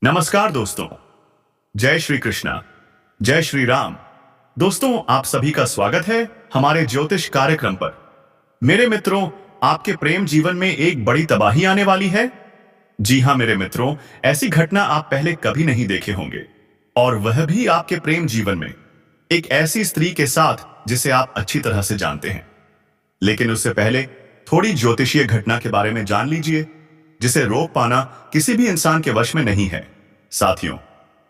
नमस्कार दोस्तों। जय श्री कृष्णा। जय श्री राम। दोस्तों, आप सभी का स्वागत है हमारे ज्योतिष कार्यक्रम पर। मेरे मित्रों, आपके प्रेम जीवन में एक बड़ी तबाही आने वाली है। जी हाँ मेरे मित्रों, ऐसी घटना आप पहले कभी नहीं देखे होंगे, और वह भी आपके प्रेम जीवन में, एक ऐसी स्त्री के साथ जिसे आप अच्छी तरह से जानते हैं। लेकिन उससे पहले थोड़ी ज्योतिषीय घटना के बारे में जान लीजिए, जिसे रोक पाना किसी भी इंसान के वश में नहीं है। साथियों,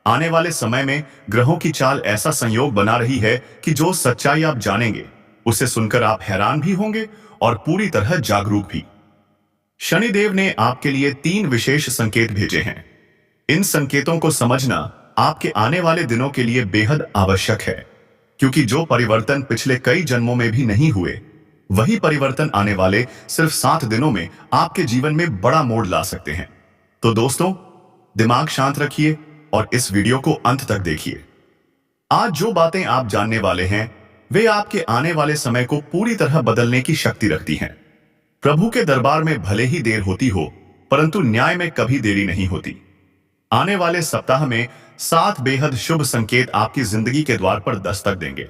आने वाले समय में ग्रहों की चाल ऐसा संयोग बना रही है कि जो सच्चाई आप जानेंगे उसे सुनकर आप हैरान भी होंगे और पूरी तरह जागरूक भी। शनिदेव ने आपके लिए 3 विशेष संकेत भेजे हैं। इन संकेतों को समझना आपके आने वाले दिनों के लिए बेहद आवश्यक है, क्योंकि जो परिवर्तन पिछले कई जन्मों में भी नहीं हुए, वही परिवर्तन आने वाले सिर्फ 7 दिनों में आपके जीवन में बड़ा मोड़ ला सकते हैं। तो दोस्तों, दिमाग शांत रखिए और इस वीडियो को अंत तक देखिए। आज जो बातें आप जानने वाले हैं, वे आपके आने वाले समय को पूरी तरह बदलने की शक्ति रखती हैं। प्रभु के दरबार में भले ही देर होती हो, परंतु न्याय में कभी देरी नहीं होती। आने वाले सप्ताह में 7 बेहद शुभ संकेत आपकी जिंदगी के द्वार पर दस्तक देंगे,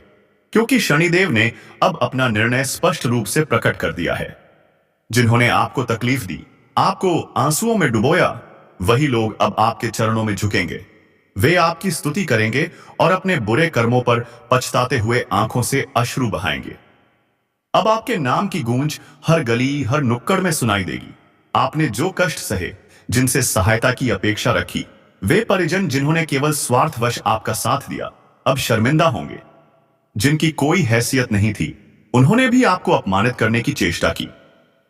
क्योंकि शनिदेव ने अब अपना निर्णय स्पष्ट रूप से प्रकट कर दिया है। जिन्होंने आपको तकलीफ दी, आपको आंसुओं में डुबोया, वही लोग अब आपके चरणों में झुकेंगे। वे आपकी स्तुति करेंगे और अपने बुरे कर्मों पर पछताते हुए आंखों से अश्रु बहाएंगे। अब आपके नाम की गूंज हर गली, हर नुक्कड़ में सुनाई देगी। आपने जो कष्ट सहे, जिनसे सहायता की अपेक्षा रखी, वे परिजन जिन्होंने केवल स्वार्थवश आपका साथ दिया, अब शर्मिंदा होंगे। जिनकी कोई हैसियत नहीं थी, उन्होंने भी आपको अपमानित करने की चेष्टा की।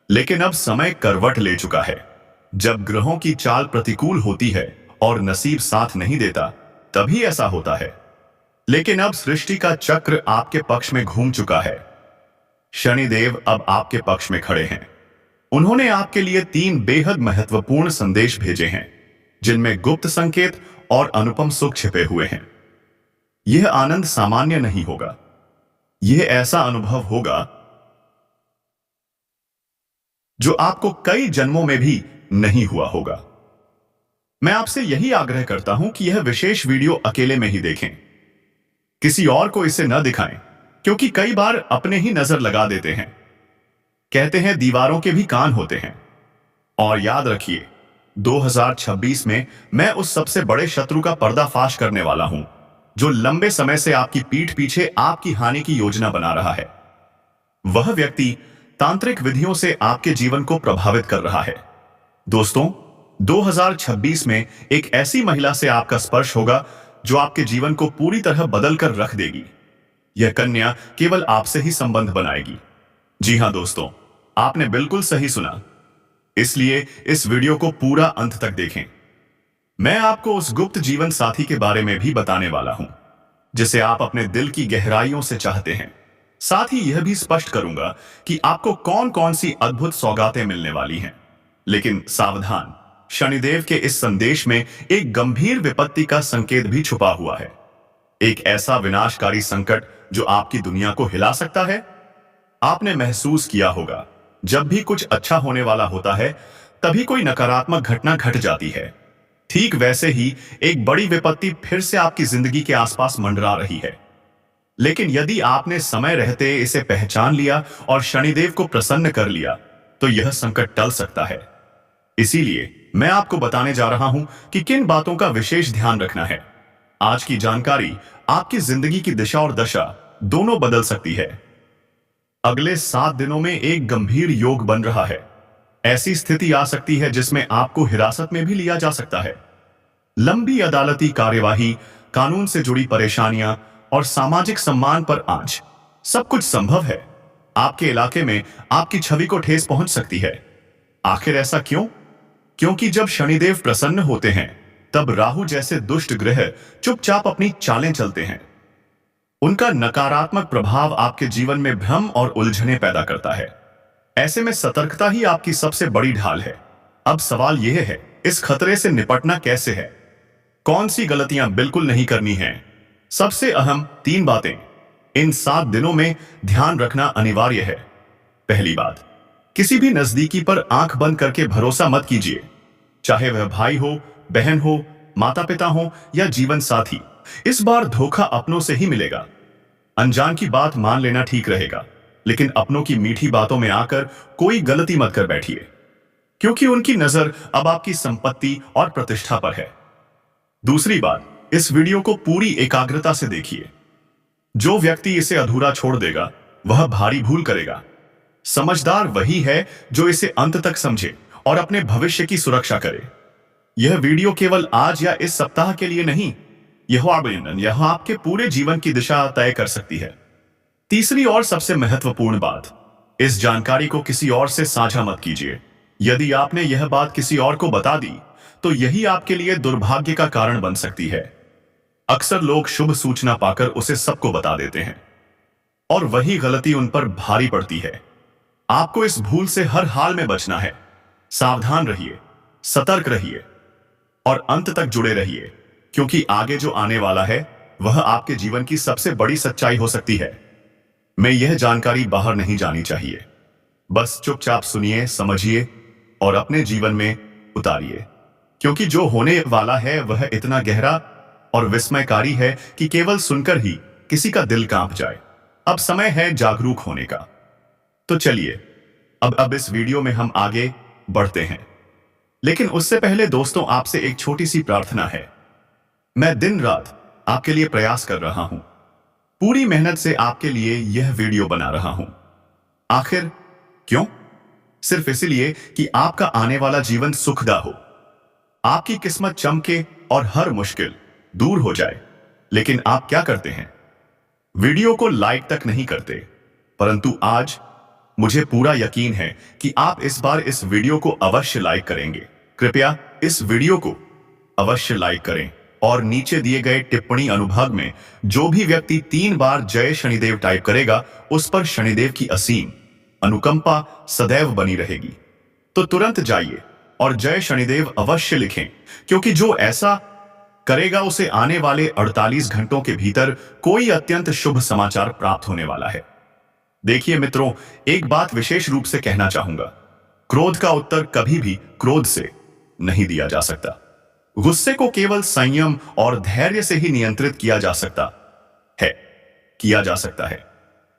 लेकिन अब समय करवट ले चुका है। जब ग्रहों की चाल प्रतिकूल होती है और नसीब साथ नहीं देता, तभी ऐसा होता है। लेकिन अब सृष्टि का चक्र आपके पक्ष में घूम चुका है। शनिदेव अब आपके पक्ष में खड़े हैं। उन्होंने आपके लिए 3 बेहद महत्वपूर्ण संदेश भेजे हैं, जिनमें गुप्त संकेत और अनुपम सुख छिपे हुए हैं। यह आनंद सामान्य नहीं होगा। यह ऐसा अनुभव होगा जो आपको कई जन्मों में भी नहीं हुआ होगा। मैं आपसे यही आग्रह करता हूं कि यह विशेष वीडियो अकेले में ही देखें, किसी और को इसे न दिखाएं, क्योंकि कई बार अपने ही नजर लगा देते हैं। कहते हैं दीवारों के भी कान होते हैं। और याद रखिए, 2026 में मैं उस सबसे बड़े शत्रु का पर्दाफाश करने वाला हूं, जो लंबे समय से आपकी पीठ पीछे आपकी हानि की योजना बना रहा है। वह व्यक्ति तांत्रिक विधियों से आपके जीवन को प्रभावित कर रहा है। दोस्तों, 2026 में एक ऐसी महिला से आपका स्पर्श होगा जो आपके जीवन को पूरी तरह बदल कर रख देगी। यह कन्या केवल आपसे ही संबंध बनाएगी। जी हां दोस्तों, आपने बिल्कुल सही सुना। इसलिए इस वीडियो को पूरा अंत तक देखें। मैं आपको उस गुप्त जीवन साथी के बारे में भी बताने वाला हूं, जिसे आप अपने दिल की गहराइयों से चाहते हैं। साथ ही यह भी स्पष्ट करूंगा कि आपको कौन कौन सी अद्भुत सौगातें मिलने वाली हैं। लेकिन सावधान, शनिदेव के इस संदेश में एक गंभीर विपत्ति का संकेत भी छुपा हुआ है। एक ऐसा विनाशकारी संकट जो आपकी दुनिया को हिला सकता है। आपने महसूस किया होगा, जब भी कुछ अच्छा होने वाला होता है, तभी कोई नकारात्मक घटना घट जाती है। ठीक वैसे ही एक बड़ी विपत्ति फिर से आपकी जिंदगी के आसपास मंडरा रही है। लेकिन यदि आपने समय रहते इसे पहचान लिया और शनिदेव को प्रसन्न कर लिया, तो यह संकट टल सकता है। इसीलिए मैं आपको बताने जा रहा हूं कि किन बातों का विशेष ध्यान रखना है। आज की जानकारी आपकी जिंदगी की दिशा और दशा दोनों बदल सकती है। अगले 7 दिनों में एक गंभीर योग बन रहा है। ऐसी स्थिति आ सकती है जिसमें आपको हिरासत में भी लिया जा सकता है। लंबी अदालती कार्यवाही, कानून से जुड़ी परेशानियां और सामाजिक सम्मान पर आंच, सब कुछ संभव है। आपके इलाके में आपकी छवि को ठेस पहुंच सकती है। आखिर ऐसा क्यों? क्योंकि जब शनिदेव प्रसन्न होते हैं, तब राहु जैसे दुष्ट ग्रह चुपचाप अपनी चालें चलते हैं। उनका नकारात्मक प्रभाव आपके जीवन में भ्रम और उलझने पैदा करता है। ऐसे में सतर्कता ही आपकी सबसे बड़ी ढाल है। अब सवाल यह है, इस खतरे से निपटना कैसे है? कौन सी गलतियां बिल्कुल नहीं करनी है? सबसे अहम 3 बातें इन 7 दिनों में ध्यान रखना अनिवार्य है। पहली बात, किसी भी नजदीकी पर आंख बंद करके भरोसा मत कीजिए। चाहे वह भाई हो, बहन हो, माता पिता हों या जीवन साथी, इस बार धोखा अपनों से ही मिलेगा। अनजान की बात मान लेना ठीक रहेगा, लेकिन अपनों की मीठी बातों में आकर कोई गलती मत कर बैठिए, क्योंकि उनकी नजर अब आपकी संपत्ति और प्रतिष्ठा पर है। दूसरी बात, इस वीडियो को पूरी एकाग्रता से देखिए। जो व्यक्ति इसे अधूरा छोड़ देगा वह भारी भूल करेगा। समझदार वही है जो इसे अंत तक समझे और अपने भविष्य की सुरक्षा करे। यह वीडियो केवल आज या इस सप्ताह के लिए नहीं, यह आपके पूरे जीवन की दिशा तय कर सकती है। तीसरी और सबसे महत्वपूर्ण बात, इस जानकारी को किसी और से साझा मत कीजिए। यदि आपने यह बात किसी और को बता दी तो यही आपके लिए दुर्भाग्य का कारण बन सकती है। अक्सर लोग शुभ सूचना पाकर उसे सबको बता देते हैं और वही गलती उन पर भारी पड़ती है। आपको इस भूल से हर हाल में बचना है। सावधान रहिए, सतर्क रहिए और अंत तक जुड़े रहिए, क्योंकि आगे जो आने वाला है वह आपके जीवन की सबसे बड़ी सच्चाई हो सकती है। मैं यह जानकारी बाहर नहीं जानी चाहिए। बस चुपचाप सुनिए, समझिए और अपने जीवन में उतारिए, क्योंकि जो होने वाला है वह इतना गहरा और विस्मयकारी है कि केवल सुनकर ही किसी का दिल कांप जाए। अब समय है जागरूक होने का। तो चलिए अब इस वीडियो में हम आगे बढ़ते हैं, लेकिन उससे पहले दोस्तों आपसे एक छोटी सी प्रार्थना है। मैं दिन रात आपके लिए प्रयास कर रहा हूं, पूरी मेहनत से आपके लिए यह वीडियो बना रहा हूं। आखिर क्यों? सिर्फ इसलिए कि आपका आने वाला जीवन सुखदा हो, आपकी किस्मत चमके और हर मुश्किल दूर हो जाए। लेकिन आप क्या करते हैं? वीडियो को लाइक तक नहीं करते, परंतु आज मुझे पूरा यकीन है कि आप इस बार इस वीडियो को अवश्य लाइक करेंगे। कृपया इस वीडियो को अवश्य लाइक करें और नीचे दिए गए टिप्पणी अनुभाग में जो भी व्यक्ति 3 बार जय शनिदेव टाइप करेगा उस पर शनिदेव की असीम अनुकंपा सदैव बनी रहेगी। तो तुरंत जाइए और जय शनिदेव अवश्य लिखें, क्योंकि जो ऐसा करेगा उसे आने वाले 48 घंटों के भीतर कोई अत्यंत शुभ समाचार प्राप्त होने वाला है। देखिए मित्रों, एक बात विशेष रूप से कहना चाहूंगा। क्रोध का उत्तर कभी भी क्रोध से नहीं दिया जा सकता। गुस्से को केवल संयम और धैर्य से ही नियंत्रित किया जा सकता है।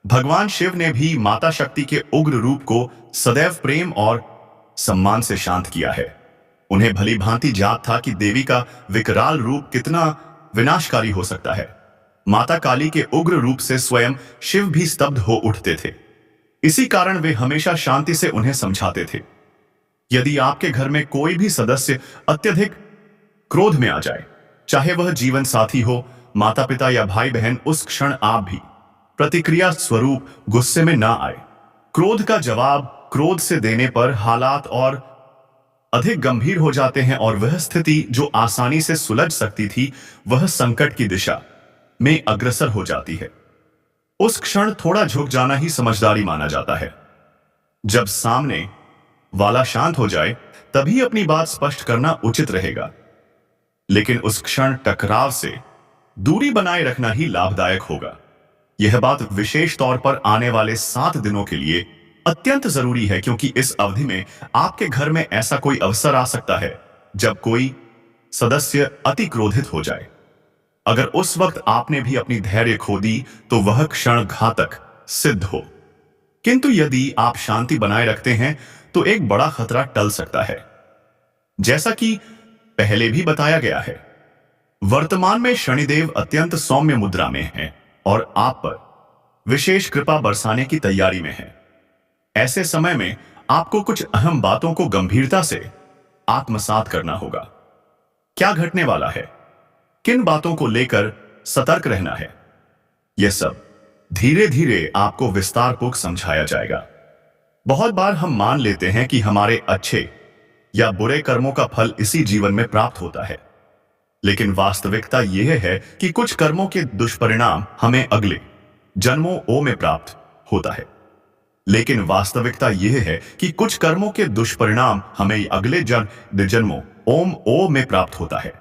भगवान शिव ने भी माता शक्ति के उग्र रूप को सदैव प्रेम और सम्मान से शांत किया है। उन्हें भली भांति जात था कि देवी का विकराल रूप कितना विनाशकारी हो सकता है। माता काली के उग्र रूप से स्वयं शिव भी स्तब्ध हो उठते थे। इसी कारण वे हमेशा शांति से उन्हें समझाते थे। यदि आपके घर में कोई भी सदस्य अत्यधिक क्रोध में आ जाए, चाहे वह जीवन साथी हो, माता पिता या भाई बहन, उस क्षण आप भी प्रतिक्रिया स्वरूप गुस्से में ना आए। क्रोध का जवाब क्रोध से देने पर हालात और अधिक गंभीर हो जाते हैं और वह स्थिति जो आसानी से सुलझ सकती थी वह संकट की दिशा में अग्रसर हो जाती है। उस क्षण थोड़ा झुक जाना ही समझदारी माना जाता है। जब सामने वाला शांत हो जाए तभी अपनी बात स्पष्ट करना उचित रहेगा, लेकिन उस क्षण टकराव से दूरी बनाए रखना ही लाभदायक होगा। यह बात विशेष तौर पर आने वाले 7 दिनों के लिए अत्यंत जरूरी है, क्योंकि इस अवधि में आपके घर में ऐसा कोई अवसर आ सकता है जब कोई सदस्य अति क्रोधित हो जाए। अगर उस वक्त आपने भी अपनी धैर्य खो दी तो वह क्षण घातक सिद्ध हो। किंतु यदि आप शांति बनाए रखते हैं तो एक बड़ा खतरा टल सकता है। जैसा कि पहले भी बताया गया है, वर्तमान में शनिदेव अत्यंत सौम्य मुद्रा में है और आप पर विशेष कृपा बरसाने की तैयारी में है। ऐसे समय में आपको कुछ अहम बातों को गंभीरता से आत्मसात करना होगा। क्या घटने वाला है, किन बातों को लेकर सतर्क रहना है, यह सब धीरे धीरे आपको विस्तारपूर्वक समझाया जाएगा। बहुत बार हम मान लेते हैं कि हमारे अच्छे या बुरे कर्मों का फल इसी जीवन में प्राप्त होता है, लेकिन वास्तविकता यह है कि कुछ कर्मों के दुष्परिणाम हमें अगले जन्मों में प्राप्त होता है। लेकिन वास्तविकता यह है कि कुछ कर्मों के दुष्परिणाम हमें अगले जन्मों में प्राप्त होता है।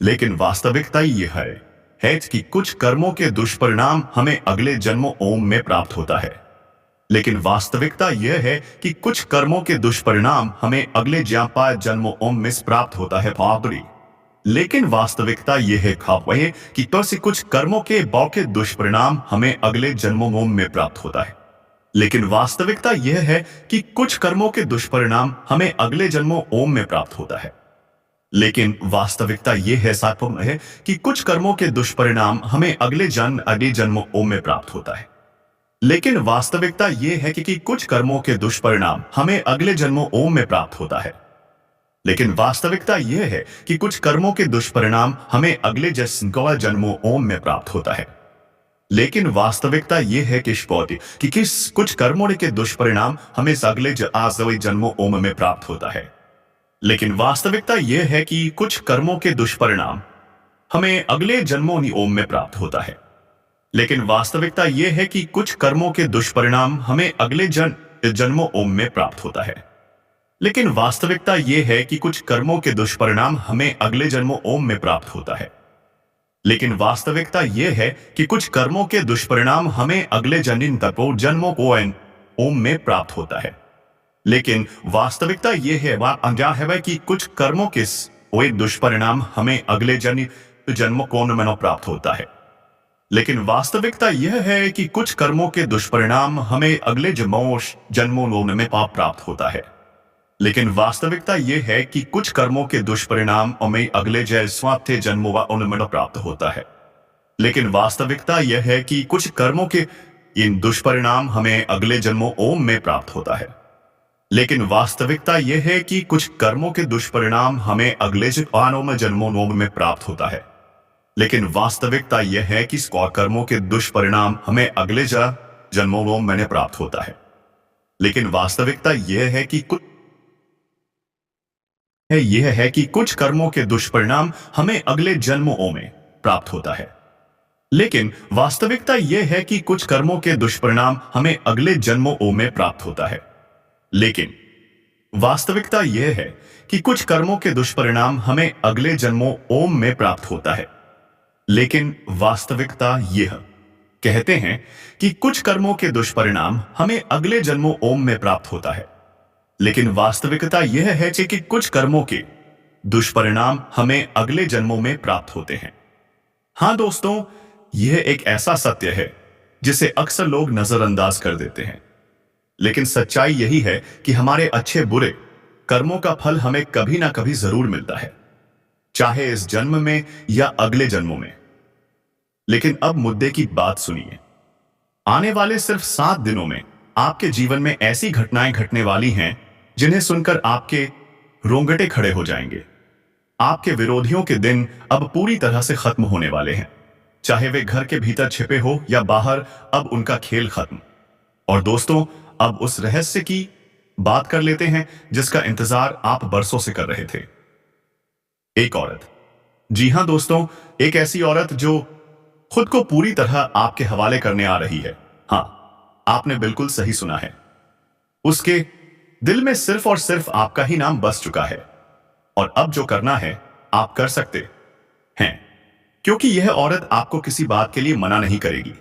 लेकिन वास्तविकता यह है कि कुछ कर्मों के दुष्परिणाम हमें अगले जन्मों में प्राप्त होता है। लेकिन वास्तविकता यह है कि कुछ कर्मों के दुष्परिणाम हमें अगले जन्मों में प्राप्त होता है। लेकिन वास्तविकता यह है वह कि तो से कुछ कर्मों के बौके दुष्परिणाम हमें अगले जन्मों में प्राप्त होता है। लेकिन वास्तविकता यह है कि कुछ कर्मों के दुष्परिणाम हमें अगले जन्मों में प्राप्त होता है। लेकिन वास्तविकता यह है सात्वम है कि कुछ कर्मों के दुष्परिणाम हमें अगले जन्मों में प्राप्त होता है। लेकिन वास्तविकता यह है कि कुछ कर्मों के दुष्परिणाम हमें अगले जन्मों में प्राप्त होता है। लेकिन वास्तविकता यह है कि कुछ कर्मों के दुष्परिणाम हमें अगले जन्मों में प्राप्त होता है। लेकिन वास्तविकता यह है कि कुछ कर्मों के दुष्परिणाम हमें अगले जन्मों में प्राप्त होता है। लेकिन वास्तविकता यह है कि कुछ कर्मों के दुष्परिणाम हमें अगले जन्मों में प्राप्त होता है। लेकिन वास्तविकता यह है कि कुछ कर्मों के दुष्परिणाम हमें अगले जन्मों में प्राप्त होता है। लेकिन वास्तविकता यह है कि कुछ कर्मों के दुष्परिणाम हमें अगले जन्मों में प्राप्त होता है। लेकिन वास्तविकता यह है कि कुछ कर्मों के दुष्परिणाम हमें अगले जन्मों में प्राप्त होता है। लेकिन वास्तविकता यह है कि कुछ कर्मों के दुष्परिणाम हमें अगले जन्मों में प्राप्त होता है। लेकिन वास्तविकता यह है कि कुछ कर्मों के दुष्परिणाम हमें अगले जन्मों में प्राप्त होता है। लेकिन वास्तविकता यह है कि कुछ कर्मों के दुष्परिणाम हमें अगले जन्मों में प्राप्त होता है। लेकिन वास्तविकता यह है कि कुछ कर्मों के इन दुष्परिणाम हमें अगले जन्मों में प्राप्त होता है। लेकिन वास्तविकता यह है कि कुछ कर्मों के दुष्परिणाम हमें अगले जन्मों में प्राप्त होता है। लेकिन वास्तविकता यह है कि कर्मों के दुष्परिणाम हमें अगले जन्मों में प्राप्त होता है। लेकिन वास्तविकता यह है कि कुछ कर्मों के दुष्परिणाम हमें अगले जन्मों में प्राप्त होता है। लेकिन वास्तविकता यह है कि कुछ कर्मों के दुष्परिणाम हमें अगले जन्मों में प्राप्त होता है। लेकिन वास्तविकता यह है कि कुछ कर्मों के दुष्परिणाम हमें अगले जन्मों में प्राप्त होता है। लेकिन वास्तविकता यह कहते हैं कि कुछ कर्मों के दुष्परिणाम हमें अगले जन्मों में प्राप्त होता है। लेकिन वास्तविकता यह है कि कुछ कर्मों के दुष्परिणाम हमें अगले जन्मों में प्राप्त होते हैं। हां दोस्तों, यह एक ऐसा सत्य है जिसे अक्सर लोग नजरअंदाज कर देते हैं। लेकिन सच्चाई यही है कि हमारे अच्छे बुरे कर्मों का फल हमें कभी ना कभी जरूर मिलता है, चाहे इस जन्म में या अगले जन्मों में। लेकिन अब मुद्दे की बात सुनिए। आने वाले सिर्फ 7 दिनों में आपके जीवन में ऐसी घटनाएं घटने वाली हैं जिन्हें सुनकर आपके रोंगटे खड़े हो जाएंगे। आपके विरोधियों के दिन अब पूरी तरह से खत्म होने वाले हैं, चाहे वे घर के भीतर छिपे हो या बाहर। अब उनका खेल खत्म। और दोस्तों, अब उस रहस्य की बात कर लेते हैं जिसका इंतजार आप बरसों से कर रहे थे। एक औरत, जी हां दोस्तों, एक ऐसी औरत जो खुद को पूरी तरह आपके हवाले करने आ रही है। हां, आपने बिल्कुल सही सुना है। उसके दिल में सिर्फ और सिर्फ आपका ही नाम बस चुका है। और अब जो करना है आप कर सकते हैं, क्योंकि यह औरत आपको किसी बात के लिए मना नहीं करेगी।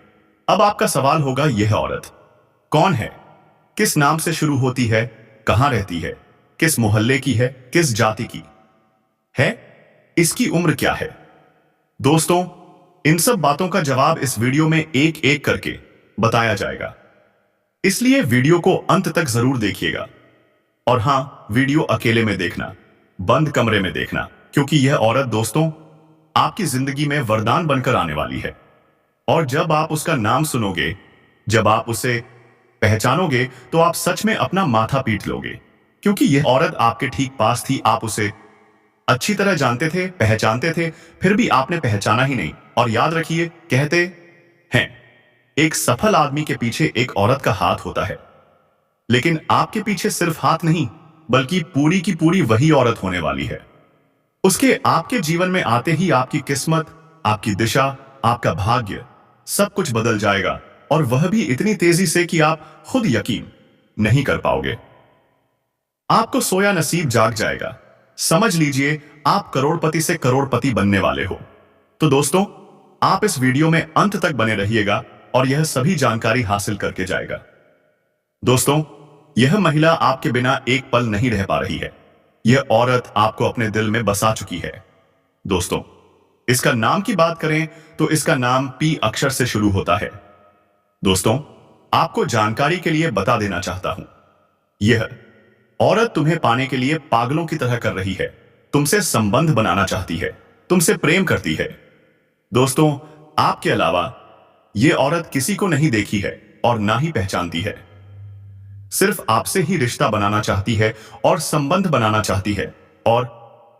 अब आपका सवाल होगा, यह औरत कौन है, किस नाम से शुरू होती है, कहां रहती है, किस मोहल्ले की है, किस जाति की है, इसकी उम्र क्या है? दोस्तों, इन सब बातों का जवाब इस वीडियो में एक एक करके बताया जाएगा, इसलिए वीडियो को अंत तक जरूर देखिएगा। और हां, वीडियो अकेले में देखना, बंद कमरे में देखना, क्योंकि यह औरत दोस्तों आपकी जिंदगी में वरदान बनकर आने वाली है। और जब आप उसका नाम सुनोगे, जब आप उसे पहचानोगे, तो आप सच में अपना माथा पीट लोगे, क्योंकि यह औरत आपके ठीक पास थी। आप उसे अच्छी तरह जानते थे, पहचानते थे, फिर भी आपने पहचाना ही नहीं। और याद रखिए, कहते हैं एक सफल आदमी के पीछे एक औरत का हाथ होता है। लेकिन आपके पीछे सिर्फ हाथ नहीं, बल्कि पूरी की पूरी वही औरत होने वाली है। उसके आपके जीवन में आते ही आपकी किस्मत, आपकी दिशा, आपका भाग्य सब कुछ बदल जाएगा, और वह भी इतनी तेजी से कि आप खुद यकीन नहीं कर पाओगे। आपको सोया नसीब जाग जाएगा। समझ लीजिए, आप करोड़पति से करोड़पति बनने वाले हो। तो दोस्तों, आप इस वीडियो में अंत तक बने रहिएगा और यह सभी जानकारी हासिल करके जाएगा। दोस्तों, यह महिला आपके बिना एक पल नहीं रह पा रही है। यह औरत आपको अपने दिल में बसा चुकी है। दोस्तों, इसका नाम की बात करें तो इसका नाम पी अक्षर से शुरू होता है। दोस्तों, आपको जानकारी के लिए बता देना चाहता हूं, यह औरत तुम्हें पाने के लिए पागलों की तरह कर रही है, तुमसे संबंध बनाना चाहती है, तुमसे प्रेम करती है। दोस्तों, आपके अलावा यह औरत किसी को नहीं देखी है और ना ही पहचानती है। सिर्फ आपसे ही रिश्ता बनाना चाहती है और संबंध बनाना चाहती है और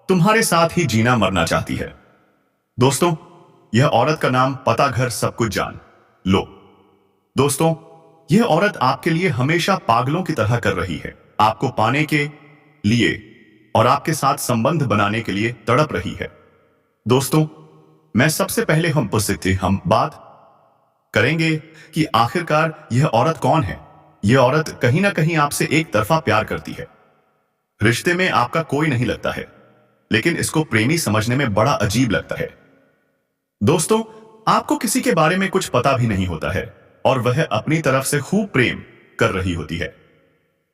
तुम्हारे साथ ही जीना मरना चाहती है। दोस्तों, यह औरत का नाम, पता, घर सब कुछ जान लो। दोस्तों, यह औरत आपके लिए हमेशा पागलों की तरह कर रही है, आपको पाने के लिए और आपके साथ संबंध बनाने के लिए तड़प रही है। दोस्तों, मैं सबसे पहले हम बात करेंगे कि आखिरकार यह औरत कौन है। यह औरत कहीं ना कहीं आपसे एक तरफा प्यार करती है। रिश्ते में आपका कोई नहीं लगता है, लेकिन इसको प्रेमी समझने में बड़ा अजीब लगता है। दोस्तों, आपको किसी के बारे में कुछ पता भी नहीं होता है और वह अपनी तरफ से खूब प्रेम कर रही होती है।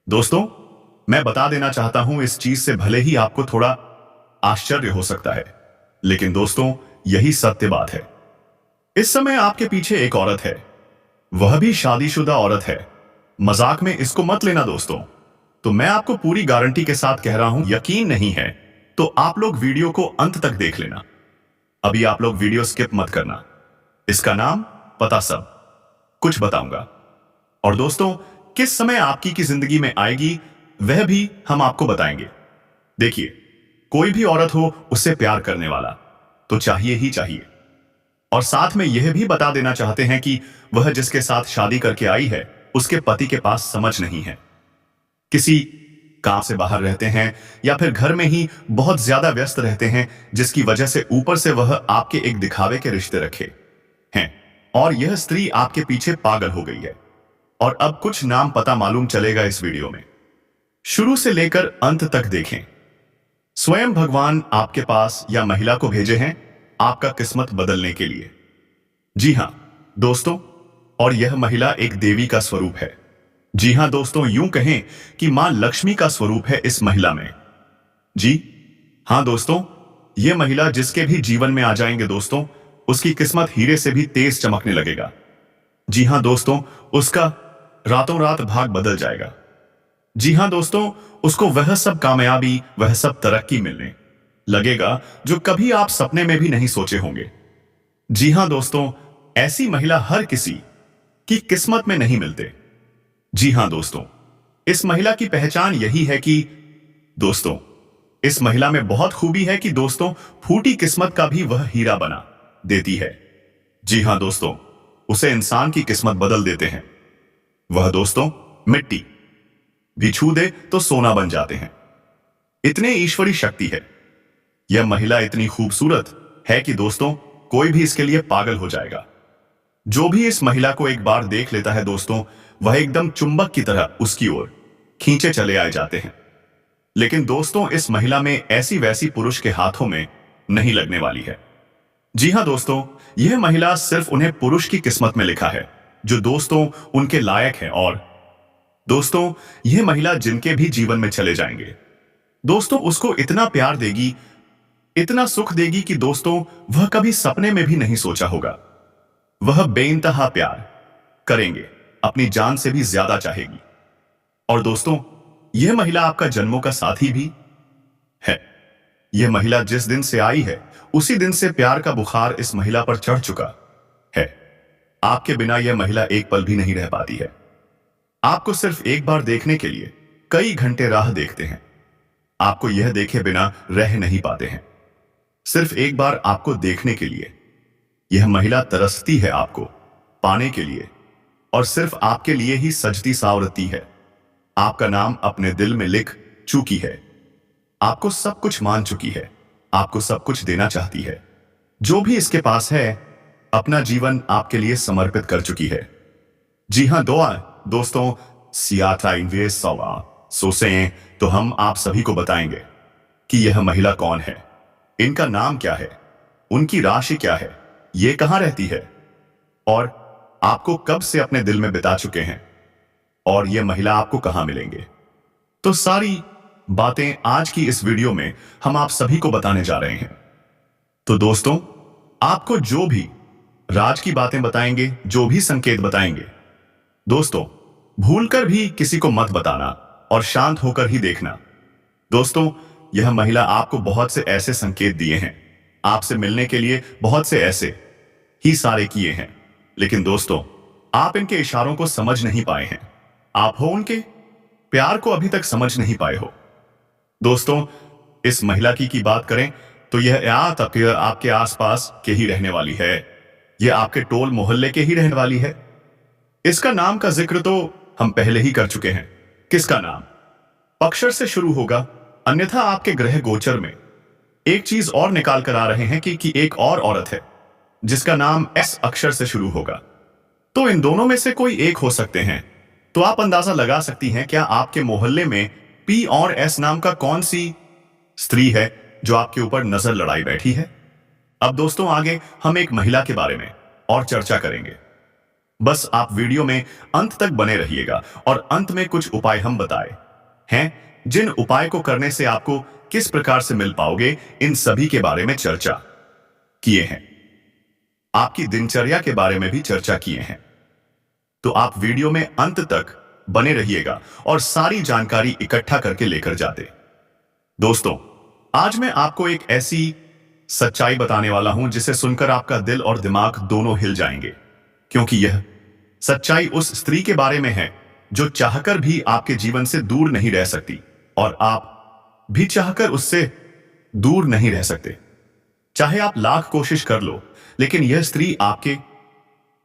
दोस्तों, मैं बता देना चाहता हूं, इस चीज से भले ही आपको थोड़ा आश्चर्य हो सकता है, लेकिन दोस्तों, यही सत्य बात है। इस समय आपके पीछे एक औरत है, वह भी शादीशुदा औरत है। मजाक में इसको मत लेना दोस्तों। तो मैं आपको पूरी गारंटी के साथ कह रहा हूं, यकीन नहीं है तो आप लोग वीडियो को अंत तक देख लेना। अभी आप लोग वीडियो स्किप मत करना। इसका नाम, पता, सब कुछ बताऊंगा। और दोस्तों, किस समय आपकी की जिंदगी में आएगी वह भी हम आपको बताएंगे। देखिए, कोई भी औरत हो उससे प्यार करने वाला तो चाहिए ही चाहिए। और साथ में यह भी बता देना चाहते हैं कि वह जिसके साथ शादी करके आई है उसके पति के पास समझ नहीं है, किसी काम से बाहर रहते हैं या फिर घर में ही बहुत ज्यादा व्यस्त रहते हैं, जिसकी वजह से ऊपर से वह आपके एक दिखावे के रिश्ते रखे हैं और यह स्त्री आपके पीछे पागल हो गई है। और अब कुछ नाम पता मालूम चलेगा इस वीडियो में, शुरू से लेकर अंत तक देखें। स्वयं भगवान आपके पास या महिला को भेजे हैं आपका किस्मत बदलने के लिए। जी हां दोस्तों, और यह महिला एक देवी का स्वरूप है। जी हां दोस्तों, यूं कहें कि मां लक्ष्मी का स्वरूप है इस महिला में। जी हां दोस्तों, यह महिला जिसके भी जीवन में आ जाएंगे दोस्तों, उसकी किस्मत हीरे से भी तेज चमकने लगेगा। जी हां दोस्तों, उसका रातों रात भाग बदल जाएगा। जी हां दोस्तों, उसको वह सब कामयाबी, वह सब तरक्की मिलने लगेगा जो कभी आप सपने में भी नहीं सोचे होंगे। जी हां दोस्तों, ऐसी महिला हर किसी की किस्मत में नहीं मिलते। जी हां दोस्तों, इस महिला की पहचान यही है कि दोस्तों, इस महिला में बहुत खूबी है कि दोस्तों, फूटी किस्मत का भी वह हीरा बना देती है। जी हां दोस्तों, उसे इंसान की किस्मत बदल देते हैं। वह दोस्तों, मिट्टी भी छू दे तो सोना बन जाते हैं। इतने ईश्वरी शक्ति है। यह महिला इतनी खूबसूरत है कि दोस्तों, कोई भी इसके लिए पागल हो जाएगा। जो भी इस महिला को एक बार देख लेता है दोस्तों, वह एकदम चुंबक की तरह उसकी ओर खींचे चले आए जाते हैं। लेकिन दोस्तों, इस महिला में ऐसी वैसी पुरुष के हाथों में नहीं लगने वाली है। जी हां दोस्तों, यह महिला सिर्फ उन्हें पुरुष की किस्मत में लिखा है जो दोस्तों उनके लायक है। और दोस्तों, यह महिला जिनके भी जीवन में चले जाएंगे दोस्तों, उसको इतना प्यार देगी, इतना सुख देगी कि दोस्तों, वह कभी सपने में भी नहीं सोचा होगा। वह बेइंतहा प्यार करेंगे, अपनी जान से भी ज्यादा चाहेगी। और दोस्तों, यह महिला आपका जन्मों का साथी भी है। यह महिला जिस दिन से आई है उसी दिन से प्यार का बुखार इस महिला पर चढ़ चुका है। आपके बिना यह महिला एक पल भी नहीं रह पाती है। आपको सिर्फ एक बार देखने के लिए कई घंटे राह देखते हैं। आपको यह देखे बिना रह नहीं पाते हैं। सिर्फ एक बार आपको देखने के लिए यह महिला तरसती है, आपको पाने के लिए, और सिर्फ आपके लिए ही सजती सावरती है। आपका नाम अपने दिल में लिख चुकी है। आपको सब कुछ मान चुकी है। आपको सब कुछ देना चाहती है। जो भी इसके पास है अपना जीवन आपके लिए समर्पित कर चुकी है। जी हां दोस्तों, सियाटा इन्वेस्ट सोचे तो हम आप सभी को बताएंगे कि यह महिला कौन है, इनका नाम क्या है, उनकी राशि क्या है, ये कहां रहती है और आपको कब से अपने दिल में बिता चुके हैं, और यह महिला आपको कहां मिलेंगे। तो सारी बातें आज की इस वीडियो में हम आप सभी को बताने जा रहे हैं। तो दोस्तों, आपको जो भी राज की बातें बताएंगे, जो भी संकेत बताएंगे, दोस्तों, भूलकर भी किसी को मत बताना और शांत होकर ही देखना। दोस्तों, यह महिला आपको बहुत से ऐसे संकेत दिए हैं, आपसे मिलने के लिए बहुत से ऐसे ही सारे किए हैं, लेकिन दोस्तों, आप इनके इशारों को समझ नहीं पाए हैं। आप हो उनके प्यार को अभी तक समझ नहीं पाए हो। दोस्तों, इस महिला की बात करें तो यह आपके आसपास के ही रहने वाली है। यह आपके टोल मोहल्ले के ही रहने वाली है। इसका नाम का जिक्र तो हम पहले ही कर चुके हैं। किसका नाम अक्षर से शुरू होगा, अन्यथा आपके ग्रह गोचर में एक चीज और निकाल कर आ रहे हैं कि एक और औरत है जिसका नाम एस अक्षर से शुरू होगा। तो इन दोनों में से कोई एक हो सकते हैं। तो आप अंदाजा लगा सकती हैं क्या आपके मोहल्ले में पी और एस नाम का कौन सी स्त्री है जो आपके ऊपर नजर लड़ाई बैठी है। अब दोस्तों, आगे हम एक महिला के बारे में और चर्चा करेंगे। बस आप वीडियो में अंत तक बने रहिएगा और अंत में कुछ उपाय हम बताए हैं, जिन उपाय को करने से आपको किस प्रकार से मिल पाओगे, इन सभी के बारे में चर्चा किए हैं। आपकी दिनचर्या के बारे में भी चर्चा किए हैं। तो आप वीडियो में अंत तक बने रहिएगा और सारी जानकारी इकट्ठा करके लेकर जाते। दोस्तों, आज मैं आपको एक ऐसी सच्चाई बताने वाला हूं जिसे सुनकर आपका दिल और दिमाग दोनों हिल जाएंगे, क्योंकि यह सच्चाई उस स्त्री के बारे में है जो चाहकर भी आपके जीवन से दूर नहीं रह सकती और आप भी चाहकर उससे दूर नहीं रह सकते। चाहे आप लाख कोशिश कर लो, लेकिन यह स्त्री आपके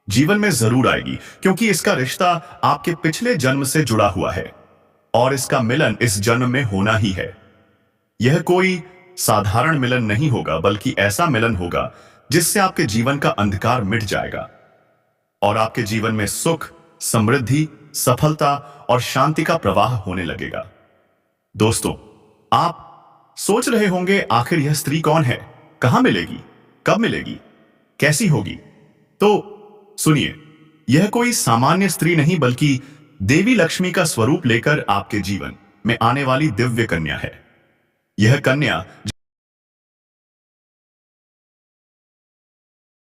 जीवन में जरूर आएगी, क्योंकि इसका रिश्ता आपके पिछले जन्म से जुड़ा हुआ है और इसका मिलन इस जन्म में होना ही है। यह कोई साधारण मिलन नहीं होगा, बल्कि ऐसा मिलन होगा जिससे आपके जीवन का अंधकार मिट जाएगा और आपके जीवन में सुख, समृद्धि, सफलता और शांति का प्रवाह होने लगेगा। दोस्तों, आप सोच रहे होंगे आखिर यह स्त्री कौन है, कहां मिलेगी, कब मिलेगी, कैसी होगी? तो सुनिए, यह कोई सामान्य स्त्री नहीं बल्कि देवी लक्ष्मी का स्वरूप लेकर आपके जीवन में आने वाली दिव्य कन्या है। यह कन्या